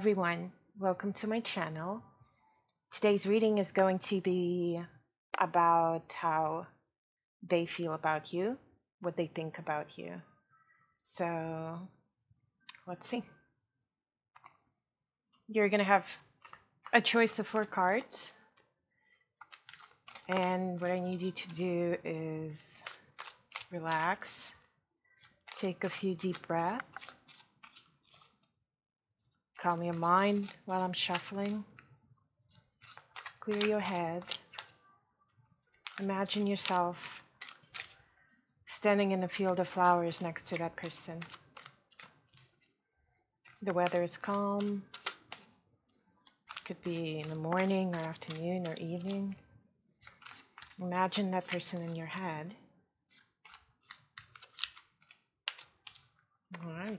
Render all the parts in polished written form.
everyone, welcome to my channel. Today's reading is going to be about how they feel about you, what they think about you. So let's see. You're going to have a choice of 4 cards, and what I need you to do is relax, take a few deep breaths, calm your mind while I'm shuffling, clear your head. Imagine yourself standing in a field of flowers next to that person. The weather is calm. Could be in the morning or afternoon or evening. Imagine that person in your head. All right.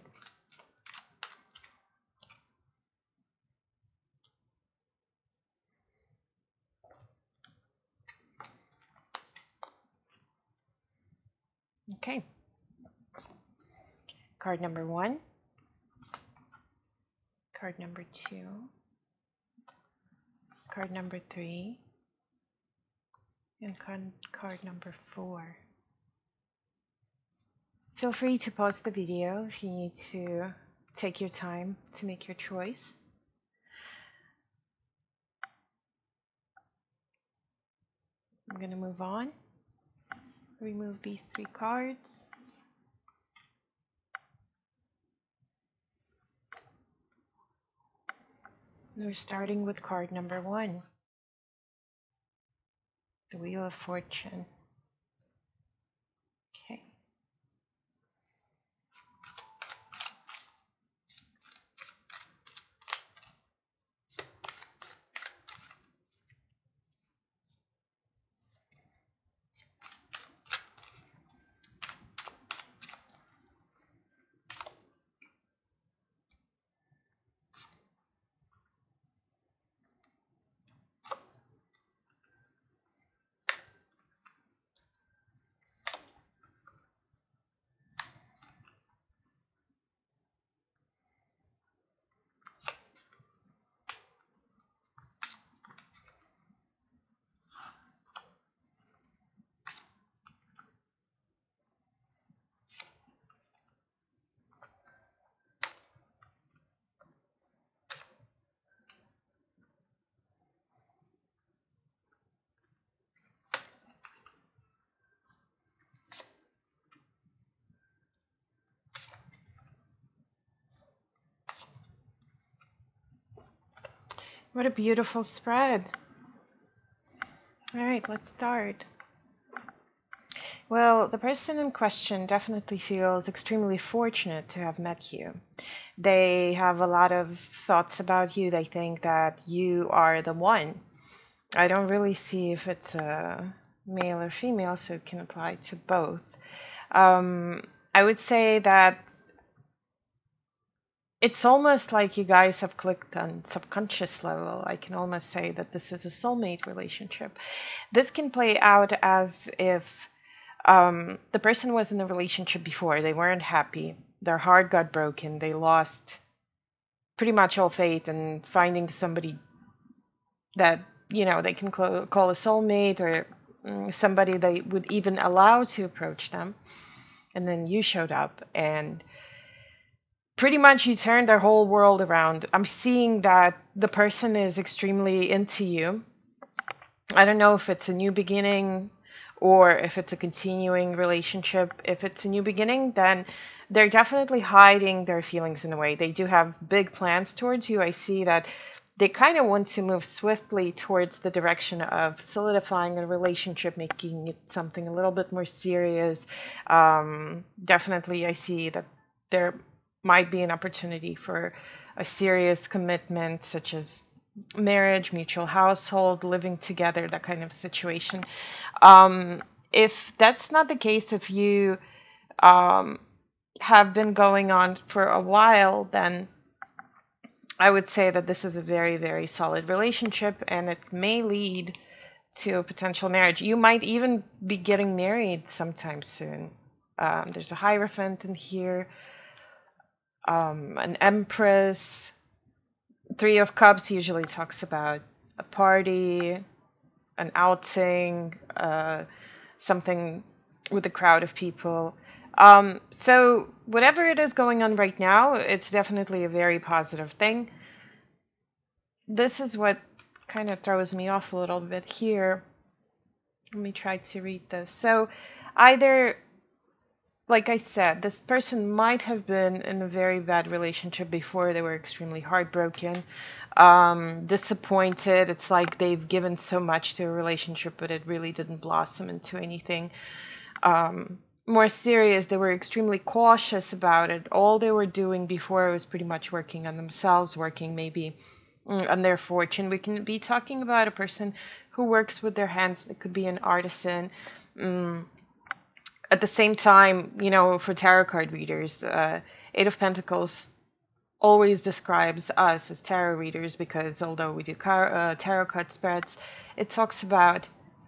Okay. Card number 1. Card number 2. Card number 3. And card number 4. Feel free to pause the video if you need to take your time to make your choice. I'm going to move on. Remove these 3 cards. We're starting with card number 1. The Wheel of Fortune. Okay. What a beautiful spread. All right, let's start. Well, the person in question definitely feels extremely fortunate to have met you. They have a lot of thoughts about you. They think that you are the one. I don't really see if it's a male or female, so it can apply to both. I would say that it's almost like you guys have clicked on subconscious level. I can almost say that this is a soulmate relationship. This can play out as if the person was in a relationship before. They weren't happy. Their heart got broken. They lost pretty much all faith in finding somebody that, they can call a soulmate or somebody they would even allow to approach them. And then you showed up and pretty much you turned their whole world around. I'm seeing that the person is extremely into you. I don't know if it's a new beginning or if it's a continuing relationship. If it's a new beginning, then they're definitely hiding their feelings in a way. They do have big plans towards you. I see that they kind of want to move swiftly towards the direction of solidifying a relationship, making it something a little bit more serious. Definitely, I see that there might be an opportunity for a serious commitment, such as marriage, mutual household, living together, that kind of situation. If that's not the case, if you have been going on for a while, then I would say that this is a very, very solid relationship, and it may lead to a potential marriage. You might even be getting married sometime soon. There's a Hierophant in here, an Empress, Three of Cups usually talks about a party, an outing, something with a crowd of people. So whatever it is going on right now, it's definitely a very positive thing. This is what kind of throws me off a little bit here. Let me try to read this. So either, like I said, this person might have been in a very bad relationship before. They were extremely heartbroken, disappointed. It's like they've given so much to a relationship, but it really didn't blossom into anything more serious. They were extremely cautious about it. All they were doing before was pretty much working on themselves, working maybe on their fortune. We can be talking about a person who works with their hands. It could be an artisan. At the same time, for tarot card readers, Eight of Pentacles always describes us as tarot readers because although we do tarot card spreads, it talks about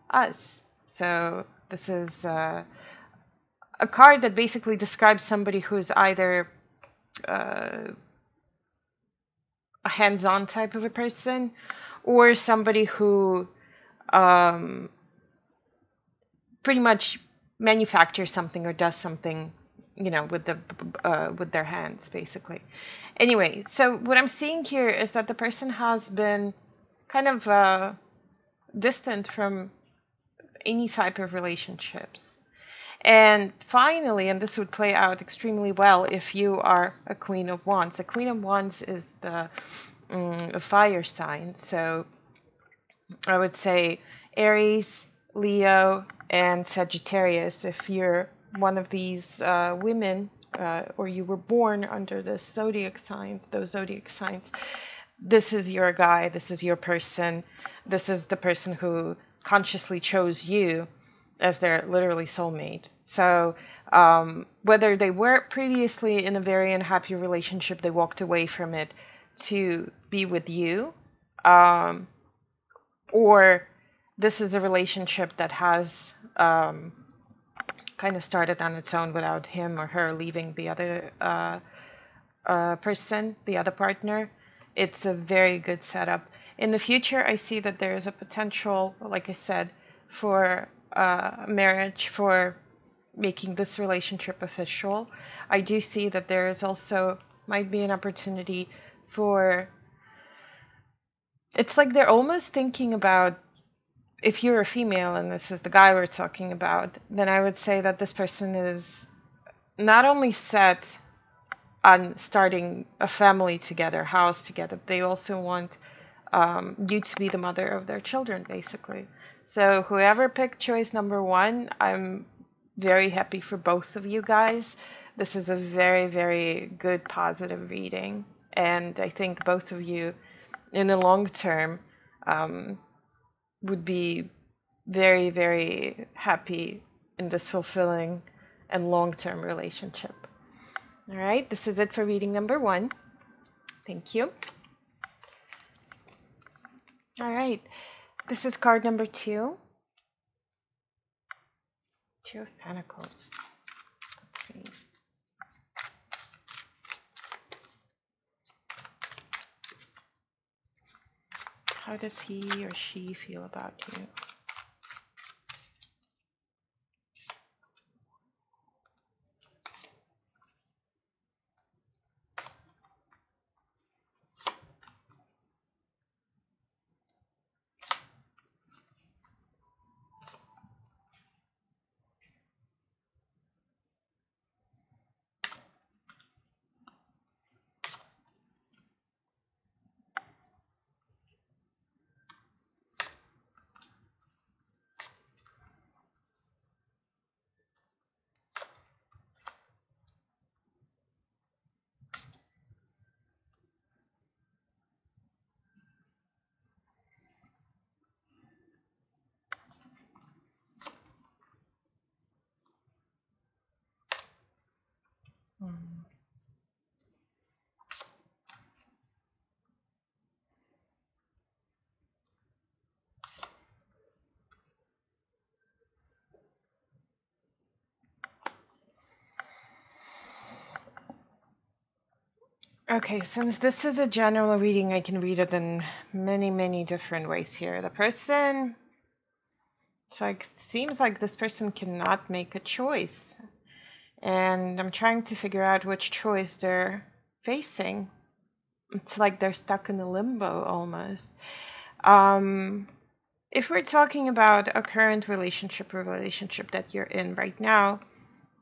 us. So this is a card that basically describes somebody who is either a hands-on type of a person or somebody who pretty much manufactures something or does something, with their hands, basically. Anyway, so what I'm seeing here is that the person has been kind of distant from any type of relationships. And finally, and this would play out extremely well if you are a Queen of Wands. The Queen of Wands is the fire sign. So I would say Aries, Leo, and Sagittarius. If you're one of these women, or you were born under those zodiac signs, this is your guy, this is your person, this is the person who consciously chose you as their literally soulmate. So whether they were previously in a very unhappy relationship, they walked away from it to be with you, or this is a relationship that has kind of started on its own without him or her leaving the other person, the other partner. It's a very good setup. In the future, I see that there is a potential, like I said, for marriage, for making this relationship official. I do see that there is also might be an opportunity for, it's like they're almost thinking about, if you're a female and this is the guy we're talking about, then I would say that this person is not only set on starting a family together, house together, they also want you to be the mother of their children, basically. So whoever picked choice number one, I'm very happy for both of you guys. This is a very, very good positive reading. And I think both of you, in the long term, would be very, very happy in this fulfilling and long-term relationship. All right, this is it for reading number one. Thank you. All right, this is card number two. Two of Pentacles. Let's see. How does he or she feel about you? Okay, since this is a general reading, I can read it in many, many different ways here. The person, it's like, seems like this person cannot make a choice. And I'm trying to figure out which choice they're facing. It's like they're stuck in a limbo almost. If we're talking about a current relationship or relationship that you're in right now,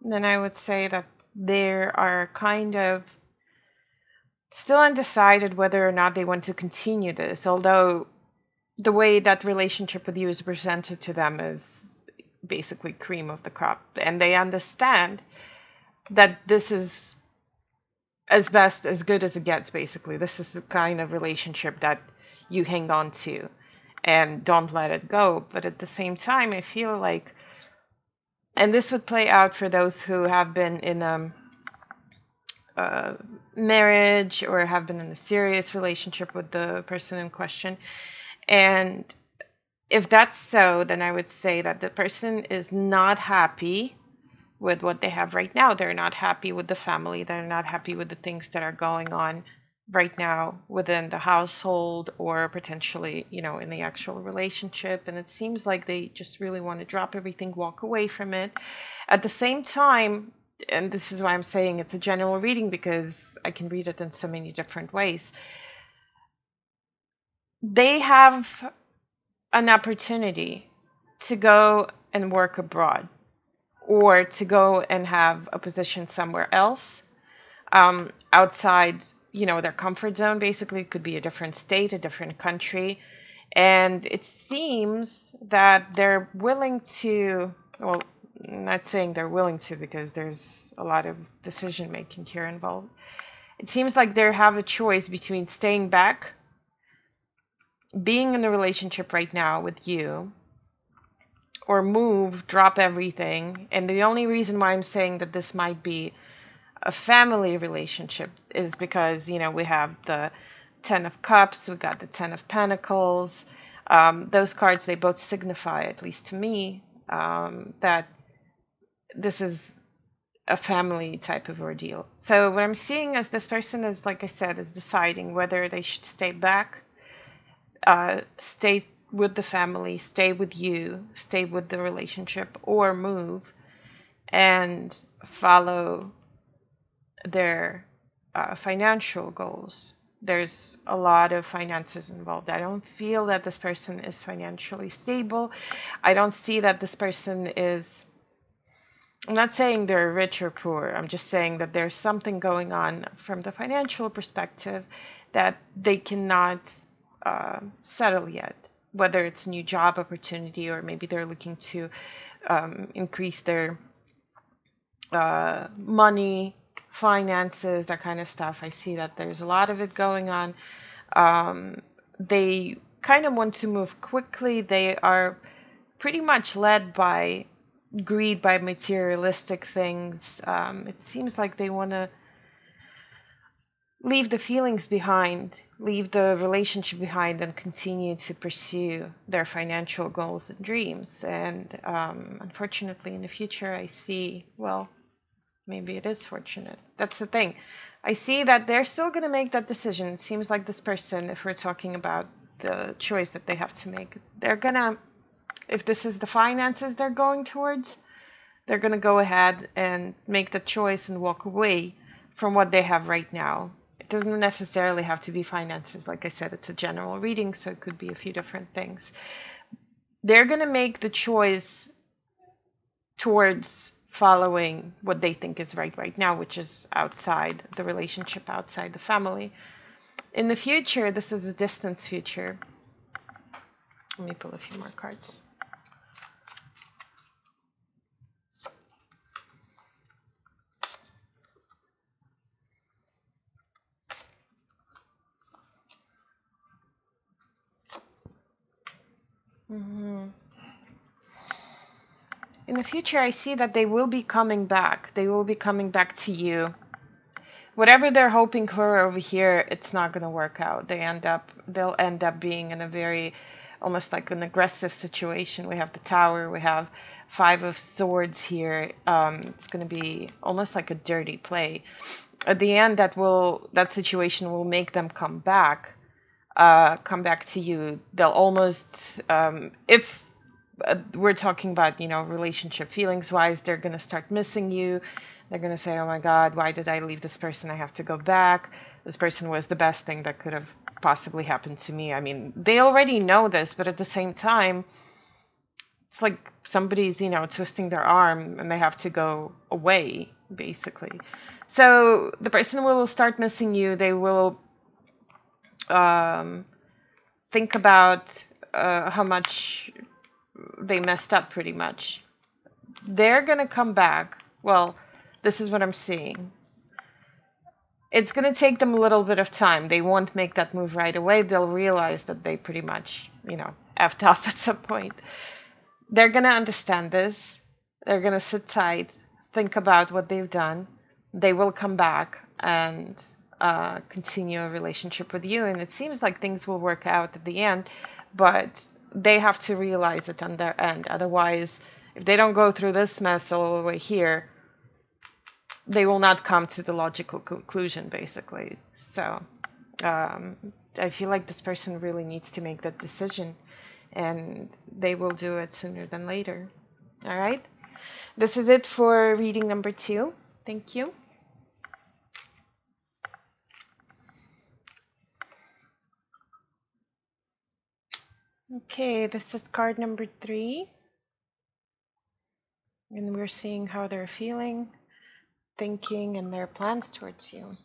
then I would say that they are kind of still undecided whether or not they want to continue this, although the way that relationship with you is presented to them is basically cream of the crop, and they understand that this is as best as good as it gets. Basically, this is the kind of relationship that you hang on to and don't let it go. But at the same time, I feel like, and this would play out for those who have been in a marriage or have been in a serious relationship with the person in question. And if that's so, then I would say that the person is not happy with what they have right now. They're not happy with the family. They're not happy with the things that are going on right now within the household or potentially, in the actual relationship. And it seems like they just really want to drop everything, walk away from it. At the same time, and this is why I'm saying it's a general reading, because I can read it in so many different ways. They have an opportunity to go and work abroad or to go and have a position somewhere else, outside, their comfort zone. Basically, it could be a different state, a different country. And it seems that they're willing to, well, I'm not saying they're willing to, because there's a lot of decision making here involved. It seems like they have a choice between staying back, being in a relationship right now with you, or move, drop everything. And the only reason why I'm saying that this might be a family relationship is because, we have the Ten of Cups, we got the Ten of Pentacles. Those cards, they both signify, at least to me, that this is a family type of ordeal. So what I'm seeing as this person is, like I said, is deciding whether they should stay back, stay with the family, stay with you, stay with the relationship, or move and follow their financial goals. There's a lot of finances involved. I don't feel that this person is financially stable. I don't see that this person is, I'm not saying they're rich or poor. I'm just saying that there's something going on from the financial perspective that they cannot settle yet. Whether it's new job opportunity, or maybe they're looking to increase their money, finances, that kind of stuff. I see that there's a lot of it going on. They kind of want to move quickly. They are pretty much led by greed, by materialistic things. It seems like they want to leave the feelings behind, leave the relationship behind, and continue to pursue their financial goals and dreams. And unfortunately, in the future, I see, well, maybe it is fortunate. That's the thing. I see that they're still going to make that decision. It seems like this person, if we're talking about the choice that they have to make, they're going to, if this is the finances they're going towards, they're going to go ahead and make the choice and walk away from what they have right now. It doesn't necessarily have to be finances. Like I said, it's a general reading, so it could be a few different things. They're going to make the choice towards following what they think is right now, which is outside the relationship, outside the family. In the future, this is a distant future. Let me pull a few more cards. In the future, I see that they will be coming back. They will be coming back to you. Whatever they're hoping for over here, it's not going to work out. They'll end up being in a very almost like an aggressive situation. We have the Tower, we have Five of Swords here. It's going to be almost like a dirty play. At the end, that situation will make them come back to you. They'll almost, if we're talking about, relationship feelings wise, they're going to start missing you. They're going to say, oh my God, why did I leave this person? I have to go back. This person was the best thing that could have possibly happened to me. I mean, they already know this, but at the same time, it's like somebody's, twisting their arm and they have to go away, basically. So the person will start missing you. They will think about how much they messed up, pretty much. They're going to come back. Well, this is what I'm seeing. It's going to take them a little bit of time. They won't make that move right away. They'll realize that they pretty much, effed up at some point. They're going to understand this. They're going to sit tight, think about what they've done. They will come back and continue a relationship with you. And it seems like things will work out at the end, but they have to realize it on their end. Otherwise, if they don't go through this mess all the way here, they will not come to the logical conclusion, basically. So I feel like this person really needs to make that decision, and they will do it sooner than later. All right? This is it for reading number 2. Thank you. Okay, this is card number 3. And we're seeing how they're feeling, thinking, and their plans towards you.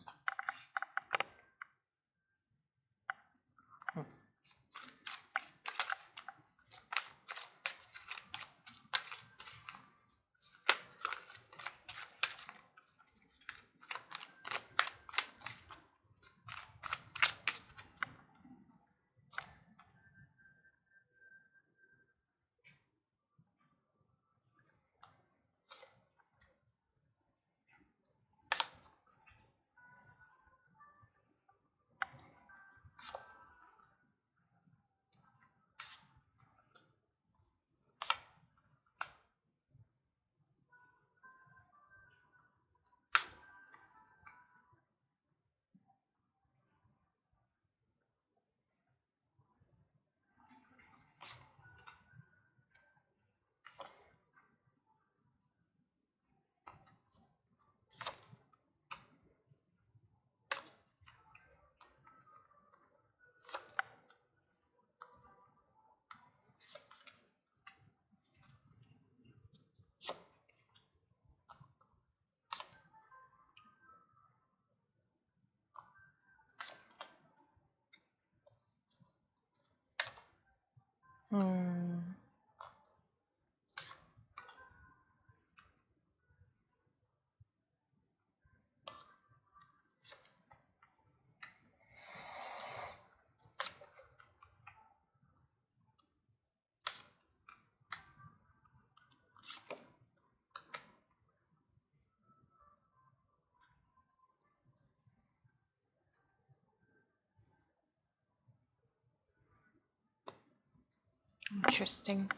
Interesting.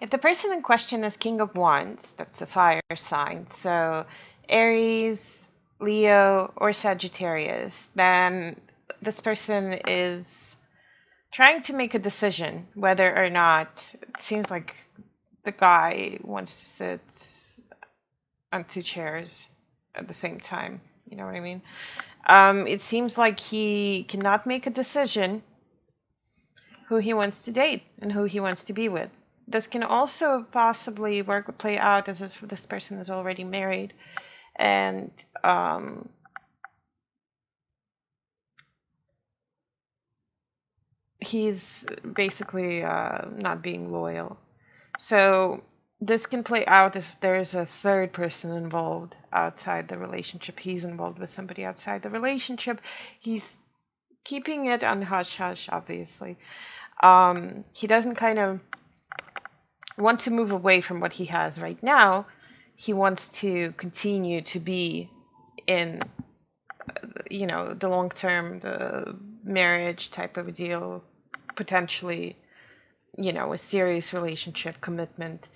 If the person in question is King of Wands, that's the fire sign, so Aries, Leo, or Sagittarius, then this person is trying to make a decision whether or not, it seems like the guy wants to sit on 2 chairs at the same time. You know what I mean? It seems like he cannot make a decision who he wants to date and who he wants to be with. This can also possibly play out as if this person is already married, and he's basically not being loyal. So this can play out if there's a third person involved outside the relationship. He's involved with somebody outside the relationship. He's keeping it on hush-hush, obviously. He doesn't kind of want to move away from what he has right now. He wants to continue to be in, the long-term, the marriage type of deal, potentially, a serious relationship commitment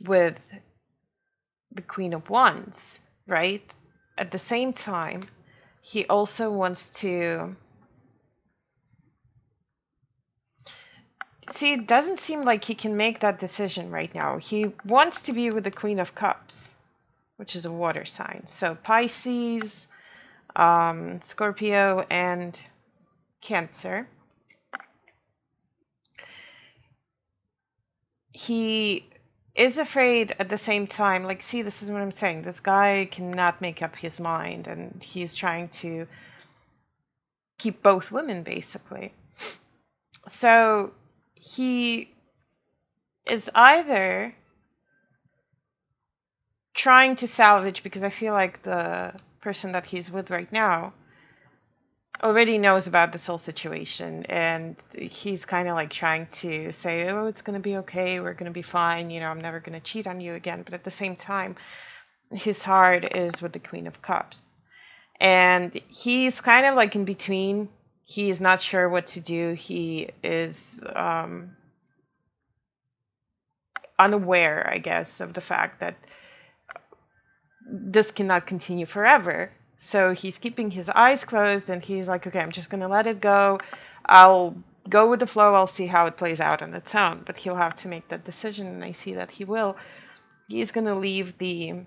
with the Queen of Wands, right? At the same time, he also wants to see, it doesn't seem like he can make that decision right now. He wants to be with the Queen of Cups, which is a water sign. So Pisces, Scorpio, and Cancer. He is afraid at the same time. Like, see, this is what I'm saying. This guy cannot make up his mind, and he's trying to keep both women, basically. So he is either trying to salvage, because I feel like the person that he's with right now already knows about this whole situation, and he's kind of like trying to say, oh, it's going to be okay, we're going to be fine, I'm never going to cheat on you again. But at the same time, his heart is with the Queen of Cups, and he's kind of like in between. He is not sure what to do. He is unaware, I guess, of the fact that this cannot continue forever. So he's keeping his eyes closed, and he's like, okay, I'm just going to let it go. I'll go with the flow. I'll see how it plays out on its own. But he'll have to make that decision, and I see that he will. He's going to leave the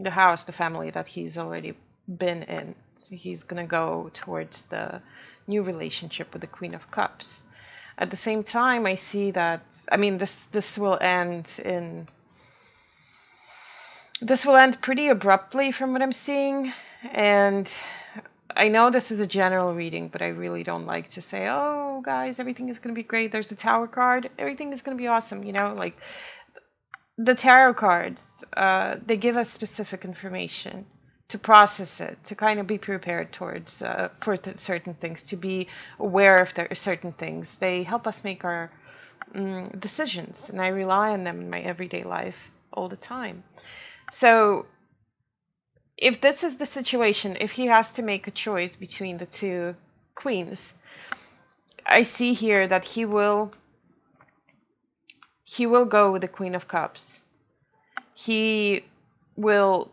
house, the family that he's already been in. So he's going to go towards the new relationship with the Queen of Cups. At the same time, I see that, this will end in... This will end pretty abruptly from what I'm seeing, and I know this is a general reading, but I really don't like to say, oh, guys, everything is going to be great. There's the Tower card. Everything is going to be awesome, like the tarot cards, they give us specific information to process it, to kind of be prepared towards for certain things, to be aware of certain things. They help us make our decisions, and I rely on them in my everyday life all the time. So if this is the situation, if he has to make a choice between the two queens, I see here that he will go with the Queen of Cups. He will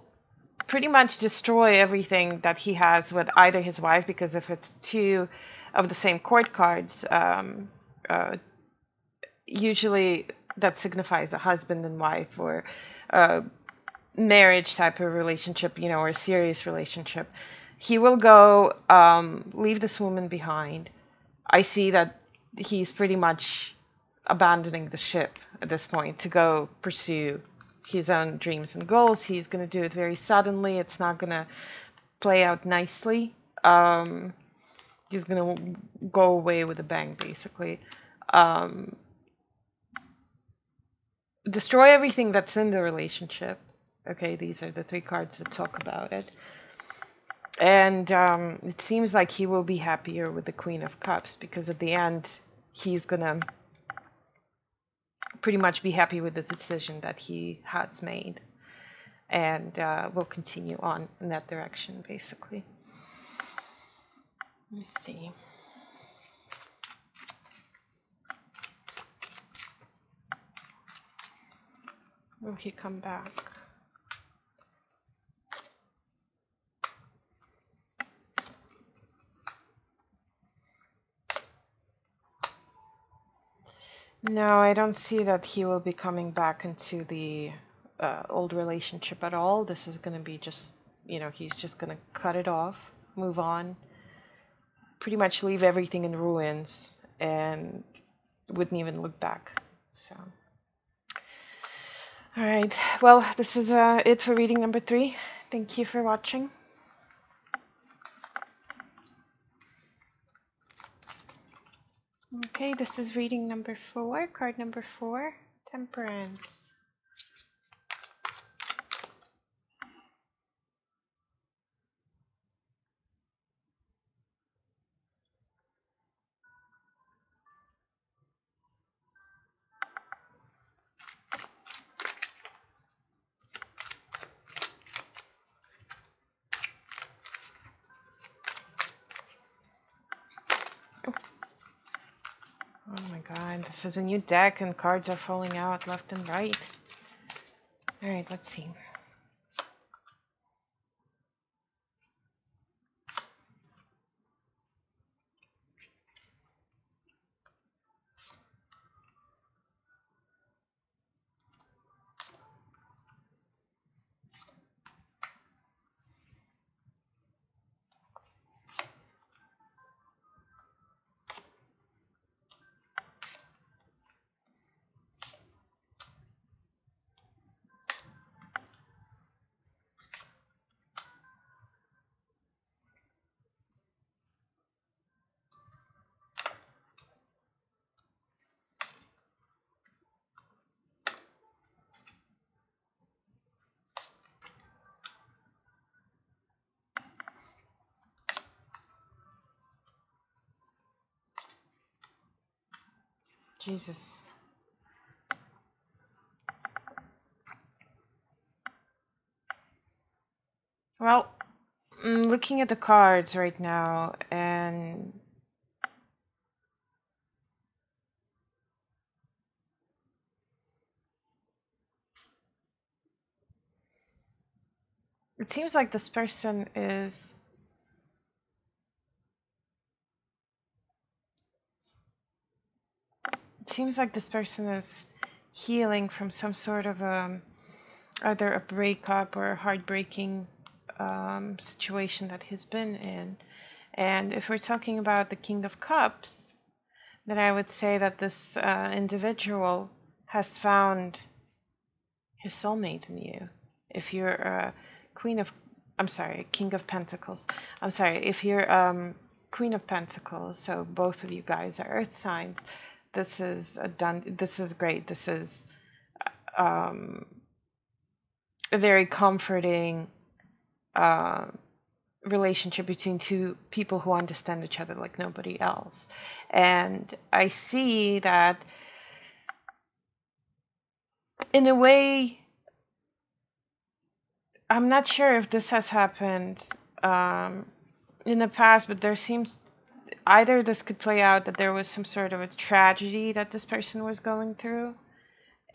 pretty much destroy everything that he has with either his wife, because if it's two of the same court cards, usually that signifies a husband and wife, or marriage type of relationship, or a serious relationship. He will go, leave this woman behind. I see that he's pretty much abandoning the ship at this point to go pursue his own dreams and goals. He's going to do it very suddenly. It's not going to play out nicely. He's going to go away with a bang, basically. Destroy everything that's in the relationship. Okay, these are the three cards that talk about it. And it seems like he will be happier with the Queen of Cups, because at the end, he's going to pretty much be happy with the decision that he has made. And will continue on in that direction, basically. Let me see. Will he come back? No, I don't see that he will be coming back into the old relationship at all. This is going to be just, he's just going to cut it off, move on, pretty much leave everything in ruins, and wouldn't even look back. So, all right. Well, this is it for reading number 3. Thank you for watching. Okay, this is reading number 4, card number 4, Temperance. This is a new deck and cards are falling out left and right. Alright, let's see. Jesus. Well, I'm looking at the cards right now, and it seems like this person is healing from some sort of either a breakup or a heartbreaking situation that he's been in. And if we're talking about the King of Cups, then I would say that this individual has found his soulmate in you. If you're a King of Pentacles. I'm sorry, if you're Queen of Pentacles, so both of you guys are Earth signs, this is great. This is a very comforting relationship between two people who understand each other like nobody else. And I see that in a way, I'm not sure if this has happened in the past, but there seems either this could play out that there was some sort of a tragedy that this person was going through.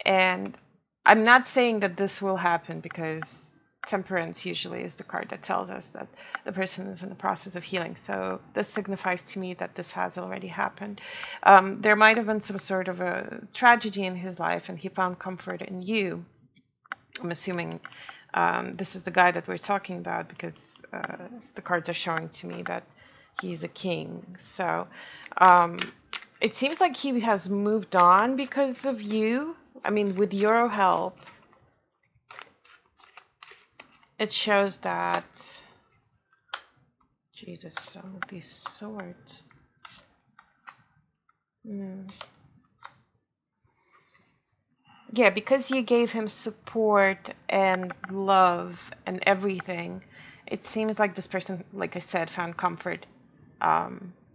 And I'm not saying that this will happen, because Temperance usually is the card that tells us that the person is in the process of healing. So this signifies to me that this has already happened. There might have been some sort of a tragedy in his life, and he found comfort in you. I'm assuming this is the guy that we're talking about, because the cards are showing to me that he's a king. So it seems like he has moved on because of you. I mean, with your help, it shows that... Jesus, some of these swords. Yeah, because you gave him support and love and everything, it seems like this person, like I said, found comfort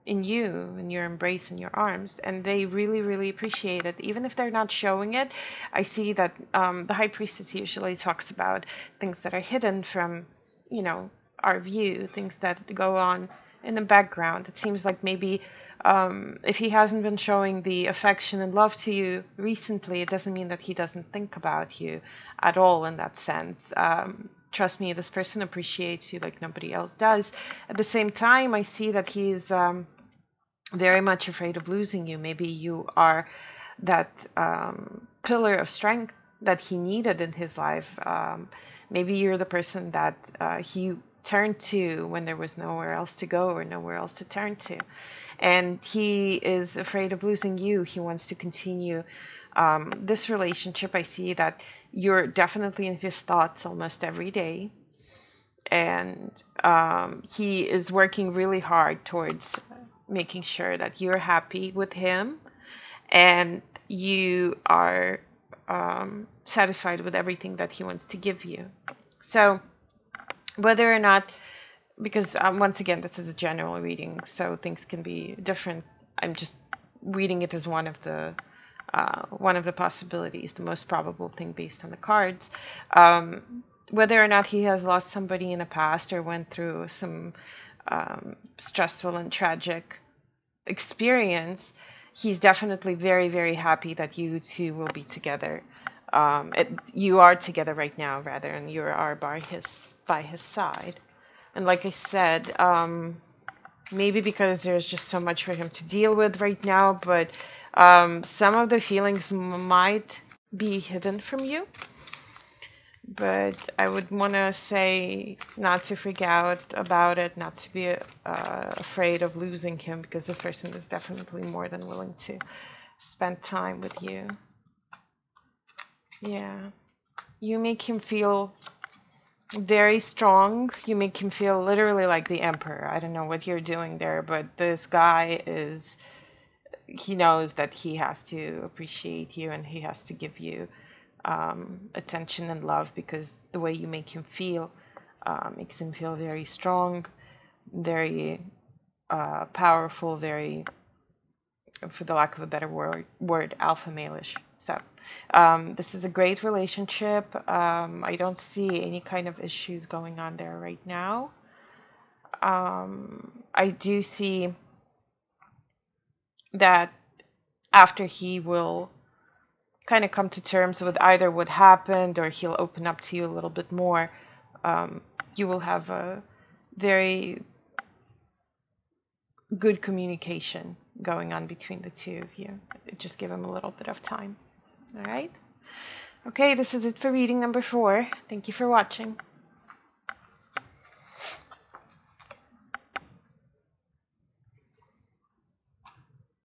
in you, in your embrace, in your arms, and they really, really appreciate it. Even if they're not showing it, I see that the High Priestess usually talks about things that are hidden from, our view, things that go on in the background. It seems like maybe if he hasn't been showing the affection and love to you recently, it doesn't mean that he doesn't think about you at all in that sense. Trust me, this person appreciates you like nobody else does. At the same time, I see that he's very much afraid of losing you. Maybe you are that pillar of strength that he needed in his life. Maybe you're the person that he turned to when there was nowhere else to go or nowhere else to turn to. And he is afraid of losing you. He wants to continue this relationship. I see that you're definitely in his thoughts almost every day. And he is working really hard towards making sure that you're happy with him and you are satisfied with everything that he wants to give you. So whether or not, because once again, this is a general reading, so things can be different. I'm just reading it as one of the possibilities, the most probable thing based on the cards. Whether or not he has lost somebody in the past or went through some stressful and tragic experience, he's definitely very, very happy that you two will be together. You are together right now, rather, and you are by his side. And like I said, maybe because there's just so much for him to deal with right now, but some of the feelings might be hidden from you. But I would want to say not to freak out about it, not to be afraid of losing him, because this person is definitely more than willing to spend time with you. Yeah. You make him feel very strong. You make him feel literally like the emperor. I don't know what you're doing there, but this guy is, he knows that he has to appreciate you and he has to give you attention and love, because the way you make him feel makes him feel very strong, very powerful, very, for the lack of a better word, alpha male-ish. So this is a great relationship. I don't see any kind of issues going on there right now. I do see that after he will kind of come to terms with either what happened, or he'll open up to you a little bit more, you will have a very good communication going on between the two of you. Just give him a little bit of time. All right? Okay, this is it for reading number 4. Thank you for watching.